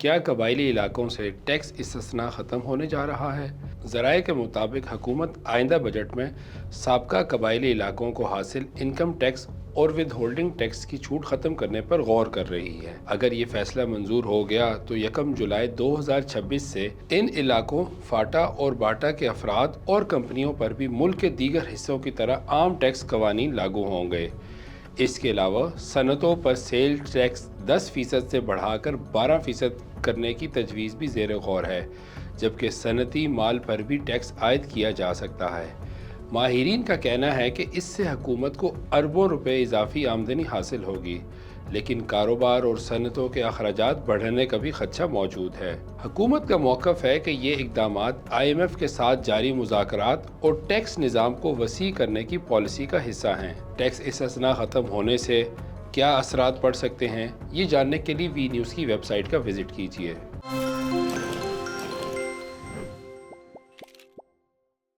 کیا قبائلی علاقوں سے ٹیکس استثنا ختم ہونے جا رہا ہے؟ ذرائع کے مطابق حکومت آئندہ بجٹ میں سابقہ قبائلی علاقوں کو حاصل انکم ٹیکس اور ود ہولڈنگ ٹیکس کی چھوٹ ختم کرنے پر غور کر رہی ہے۔ اگر یہ فیصلہ منظور ہو گیا تو 1 جولائی 2026 سے ان علاقوں فاٹا اور باٹا کے افراد اور کمپنیوں پر بھی ملک کے دیگر حصوں کی طرح عام ٹیکس قوانین لاگو ہوں گے۔ اس کے علاوہ صنعتوں پر سیل ٹیکس 10% سے بڑھا کر 12% کرنے کی تجویز بھی زیر غور ہے، جبکہ صنعتی مال پر بھی ٹیکس عائد کیا جا سکتا ہے۔ ماہرین کا کہنا ہے کہ اس سے حکومت کو اربوں روپے اضافی آمدنی حاصل ہوگی، لیکن کاروبار اور صنعتوں کے اخراجات بڑھنے کا بھی خدشہ موجود ہے۔ حکومت کا موقف ہے کہ یہ اقدامات IMF کے ساتھ جاری مذاکرات اور ٹیکس نظام کو وسیع کرنے کی پالیسی کا حصہ ہیں۔ ٹیکس استثنا ختم ہونے سے کیا اثرات پڑ سکتے ہیں، یہ جاننے کے لیے وی نیوز کی ویب سائٹ کا وزٹ کیجیے۔